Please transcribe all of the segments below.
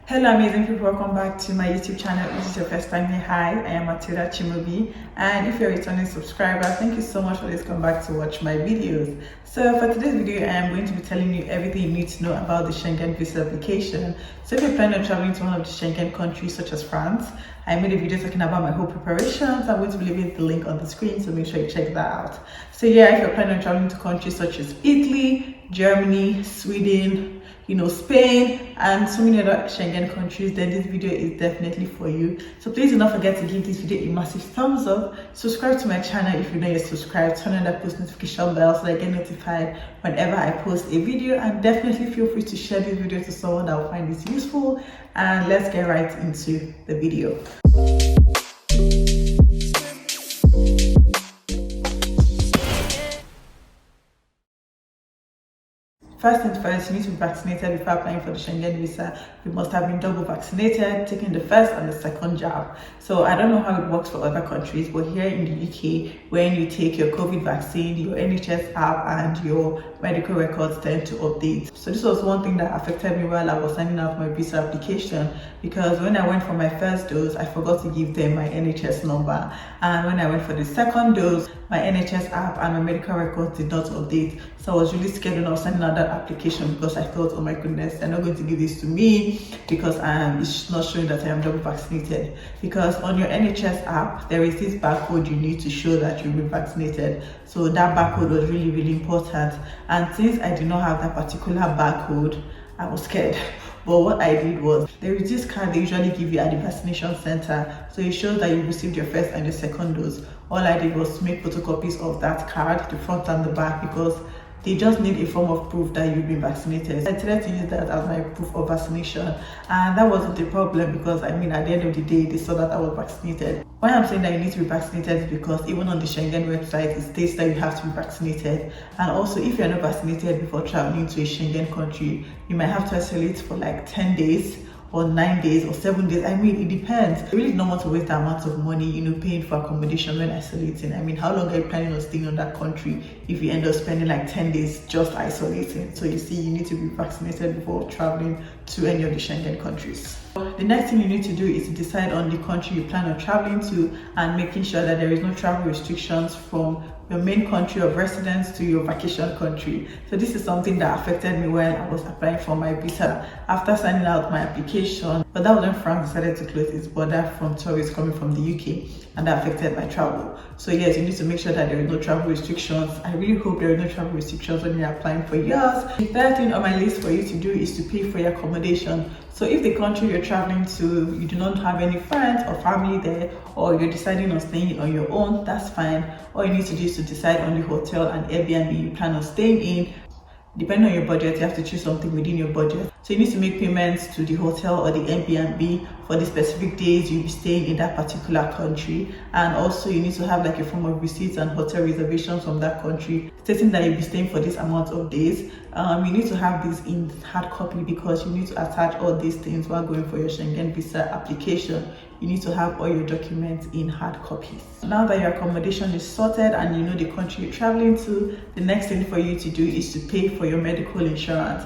Hello amazing people, welcome back to my YouTube channel. If this is your first time here, hi, I am Mahtilda Chimobi, and if you're a returning subscriber, thank you so much for this come back to watch my videos. So for today's video, I am going to be telling you everything you need to know about the Schengen visa application. So if you're planning on traveling to one of the Schengen countries such as France, I made a video talking about my whole preparations. I'm going to be leaving the link on the screen, so make sure you check that out. So yeah, if you're planning on traveling to countries such as Italy, Germany, Sweden, Spain, and so many other Schengen countries, then this video is definitely for you. So please do not forget to give this video a massive thumbs up, subscribe to my channel if you're not yet subscribed, turn on that post notification bell so that I get notified whenever I post a video, and definitely feel free to share this video to someone that will find this useful. And let's get right into the video. First things first, you need to be vaccinated before applying for the Schengen visa. You must have been double vaccinated, taking the first and the second jab. So I don't know how it works for other countries, but here in the UK, when you take your COVID vaccine, your NHS app and your medical records tend to update. So this was one thing that affected me while I was signing out my visa application, because when I went for my first dose, I forgot to give them my NHS number. And when I went for the second dose, my NHS app and my medical records did not update. So I was really scared when I was signing out that application, because I thought, oh my goodness, they're not going to give this to me because it's not showing that I am double vaccinated. Because on your NHS app, there is this barcode you need to show that you've been vaccinated. So that barcode was really, really important. And since I did not have that particular barcode, I was scared. But what I did was, there is this card they usually give you at the vaccination center. So it shows that you received your first and your second dose. All I did was make photocopies of that card, the front and the back, because they just need a form of proof that you've been vaccinated. I tried to use that as my proof of vaccination, and that wasn't a problem because at the end of the day, they saw that I was vaccinated. Why I'm saying that you need to be vaccinated is because even on the Schengen website, it states that you have to be vaccinated. And also, if you're not vaccinated before traveling to a Schengen country, you might have to isolate for like 10 days or 9 days or 7 days. It depends. I really don't want to waste that amount of money, paying for accommodation when isolating. How long are you planning on staying in that country if you end up spending like 10 days just isolating? So you see, you need to be vaccinated before traveling to any of the Schengen countries. The next thing you need to do is to decide on the country you plan on traveling to, and making sure that there is no travel restrictions from your main country of residence to your vacation country. So this is something that affected me when I was applying for my visa after signing out my application. But that was when France decided to close its border from tourists coming from the UK, and that affected my travel. So yes, you need to make sure that there are no travel restrictions. I really hope there are no travel restrictions when you're applying for yours. The third thing on my list for you to do is to pay for your accommodation. So if the country you're traveling to, you do not have any friends or family there, or you're deciding on staying on your own, that's fine. All you need to do is to decide on the hotel and Airbnb you plan on staying in. Depending on your budget, you have to choose something within your budget. So you need to make payments to the hotel or the Airbnb for the specific days you'll be staying in that particular country. And also you need to have like a form of receipts and hotel reservations from that country stating that you'll be staying for this amount of days. You need to have this in hard copy, because you need to attach all these things while going for your Schengen visa application. You need to have all your documents in hard copies. Now that your accommodation is sorted and you know the country you're traveling to, the next thing for you to do is to pay for your medical insurance.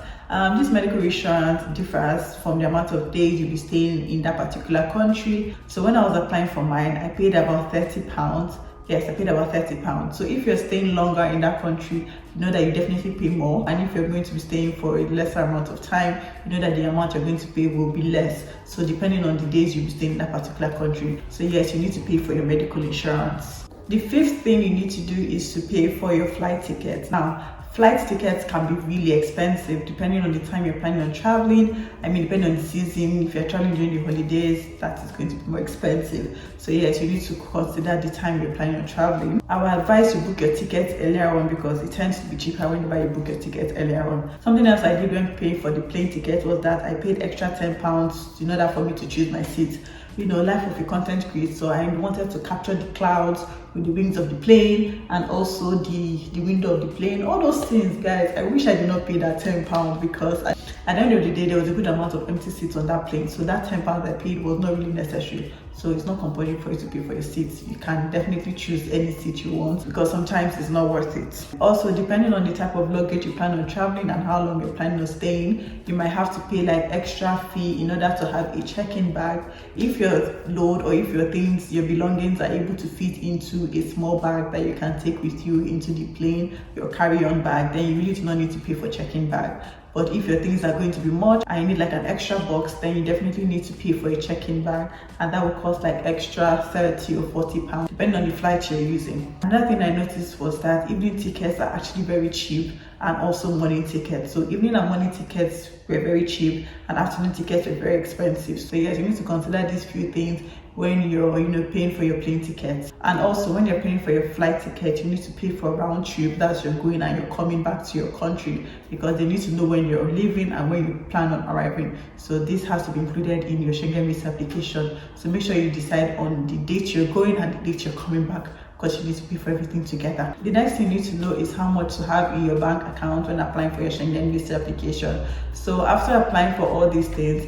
This medical insurance differs from the amount of days you'll be staying in that particular country. So when I was applying for mine, I paid about £30. Yes, I paid about £30. So if you're staying longer in that country, you know that you definitely pay more. And if you're going to be staying for a lesser amount of time, you know that the amount you're going to pay will be less. So depending on the days you'll be staying in that particular country. So yes, you need to pay for your medical insurance. The fifth thing you need to do is to pay for your flight tickets. Now, flight tickets can be really expensive depending on the time you're planning on traveling. Depending on the season, if you're traveling during the holidays, that is going to be more expensive. So yes, you need to consider the time you're planning on traveling. I would advise you book your tickets earlier on, because it tends to be cheaper whenever you book your ticket earlier on. Something else I did when paying for the plane ticket was that I paid extra £10 in order for me to choose my seat. Life of a content creator, so I wanted to capture the clouds with the wings of the plane, and also the window of the plane, all those things, guys. I wish I did not pay that £10 because I At the end of the day, there was a good amount of empty seats on that plane, so that £10 I paid was not really necessary. So it's not compulsory for you to pay for your seats. You can definitely choose any seat you want, because sometimes it's not worth it. Also, depending on the type of luggage you plan on traveling and how long you're planning on staying, you might have to pay like extra fee in order to have a check-in bag. If your load or if your things, your belongings are able to fit into a small bag that you can take with you into the plane, your carry-on bag, then you really do not need to pay for check-in bag. But if your things are going to be much and you need like an extra box, then you definitely need to pay for a check-in bag, and that will cost like extra 30 or 40 pounds depending on the flight you're using. Another thing I noticed was that evening tickets are actually very cheap, and also morning tickets. So evening and morning tickets were very cheap and afternoon tickets were very expensive. So yes, you need to consider these few things when you're paying for your plane tickets. And also when you're paying for your flight ticket, you need to pay for a round trip, that's you're going and you're coming back to your country, because they need to know when you're leaving and when you plan on arriving. So this has to be included in your Schengen visa application. So make sure you decide on the date you're going and the date you're coming back, because you need to pay for everything together. The next thing you need to know is how much to have in your bank account when applying for your Schengen visa application. So after applying for all these things,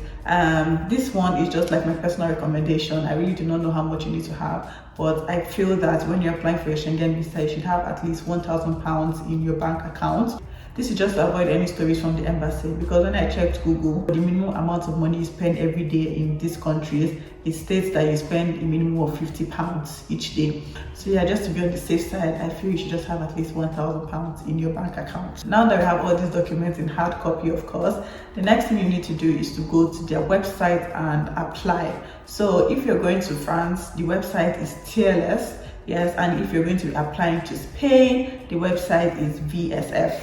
this one is just like my personal recommendation. I really do not know how much you need to have, but I feel that when you're applying for your Schengen visa, you should have at least £1,000 in your bank account. This is just to avoid any stories from the embassy, because when I checked Google, the minimum amount of money you spend every day in these countries, it states that you spend a minimum of £50 each day. So yeah, just to be on the safe side, I feel you should just have at least £1,000 in your bank account. Now that we have all these documents in hard copy, of course, the next thing you need to do is to go to their website and apply. So if you're going to France, the website is TLS, yes, and if you're going to be applying to Spain, the website is VSF.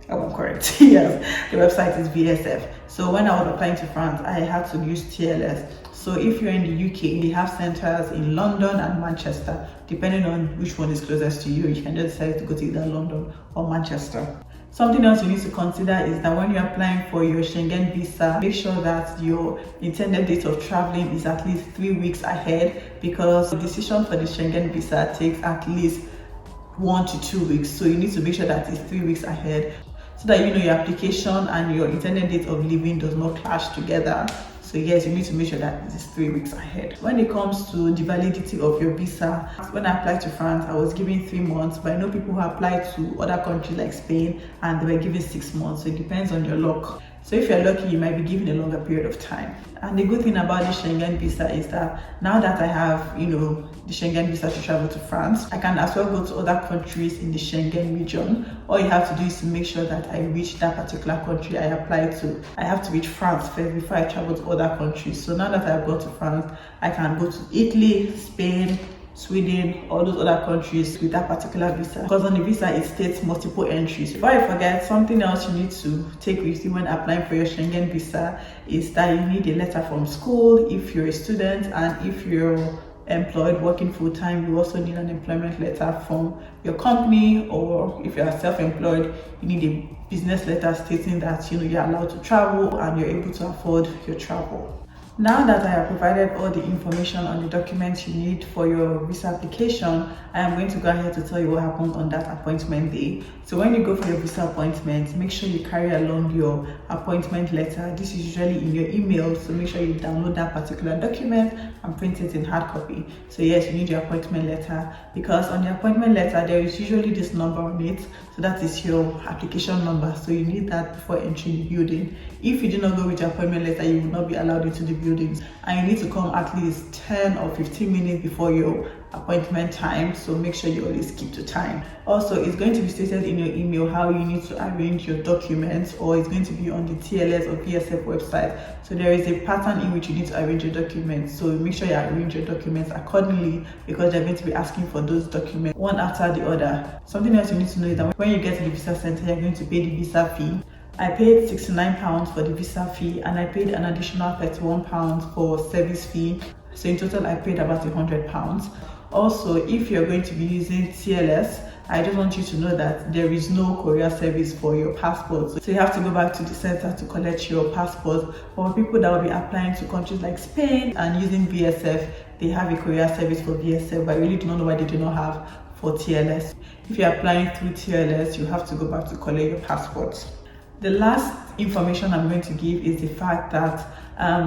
Oh, I'm correct. Yes, the website is VSF. So when I was applying to France, I had to use TLS. So if you're in the UK, they have centers in London and Manchester. Depending on which one is closest to you, you can just decide to go to either London or Manchester. Something else you need to consider is that when you're applying for your Schengen visa, make sure that your intended date of traveling is at least 3 weeks ahead, because the decision for the Schengen visa takes at least 1 to 2 weeks. So you need to make sure that it's 3 weeks ahead, so that your application and your intended date of leaving does not clash together. So yes, you need to make sure that it is 3 weeks ahead. When it comes to the validity of your visa, when I applied to France, I was given 3 months, but I know people who applied to other countries like Spain and they were given 6 months. So it depends on your luck. So if you're lucky, you might be given a longer period of time. And the good thing about the Schengen visa is that now that I have, the Schengen visa to travel to France, I can as well go to other countries in the Schengen region. All you have to do is to make sure that I reach that particular country I applied to. I have to reach France first before I travel to other countries. So now that I've got to France, I can go to Italy, Spain, Sweden, all those other countries with that particular visa, because on the visa it states multiple entries. Before I forget, something else you need to take with you when applying for your Schengen visa is that you need a letter from school if you're a student, and if you're employed working full-time, you also need an employment letter from your company, or if you're self-employed, you need a business letter stating that you're allowed to travel and you're able to afford your travel. Now that I have provided all the information on the documents you need for your visa application, I am going to go ahead to tell you what happens on that appointment day. So when you go for your visa appointment, make sure you carry along your appointment letter. This is usually in your email, so make sure you download that particular document and print it in hard copy. So yes, you need your appointment letter, because on the appointment letter there is usually this number on it. So that is your application number, so you need that before entering the building. If you do not go with your appointment letter, you will not be allowed into the buildings, and you need to come at least 10 or 15 minutes before your appointment time, so make sure you always keep to time. Also, it's going to be stated in your email how you need to arrange your documents, or it's going to be on the TLS or VSF website. So there is a pattern in which you need to arrange your documents, so make sure you arrange your documents accordingly, because they're going to be asking for those documents one after the other. Something else you need to know is that when you get to the visa center, you're going to pay the visa fee. I paid £69 for the visa fee, and I paid an additional £31 for service fee. So in total, I paid about £100. Also, if you're going to be using TLS, I just want you to know that there is no courier service for your passport. So you have to go back to the center to collect your passport. For people that will be applying to countries like Spain and using VSF, they have a courier service for VSF, but I really do not know why they do not have for TLS. If you're applying through TLS, you have to go back to collect your passport. The last information I'm going to give is the fact that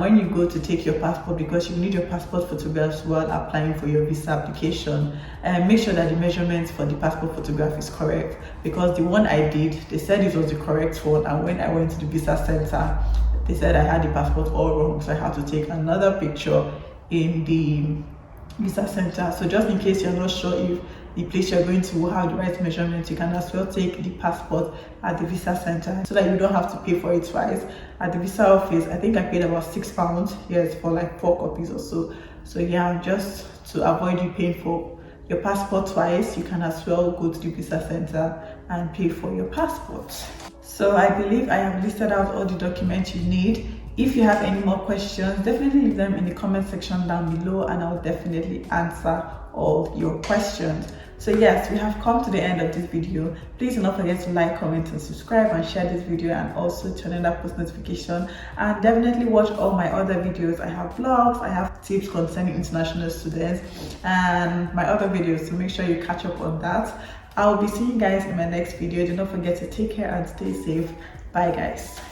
when you go to take your passport, because you need your passport photographs while applying for your visa application, make sure that the measurements for the passport photograph is correct, because the one I did, they said it was the correct one, and when I went to the visa center, they said I had the passport all wrong, so I had to take another picture in the visa center. So just in case you're not sure if the place you're going to will have the right measurements, you can as well take the passport at the visa center so that you don't have to pay for it twice. At the visa office, I think I paid about £6, yes, for like 4 copies or so. So yeah, just to avoid you paying for your passport twice, you can as well go to the visa center and pay for your passport. So I believe I have listed out all the documents you need. If you have any more questions, definitely leave them in the comment section down below, and I'll definitely answer all your questions. So yes, we have come to the end of this video. Please do not forget to like, comment and subscribe, and share this video, and also turn on that post notification, and definitely watch all my other videos. I have vlogs, I have tips concerning international students, and my other videos, so make sure you catch up on that. I'll be seeing you guys in my next video. Do not forget to take care and stay safe. Bye guys.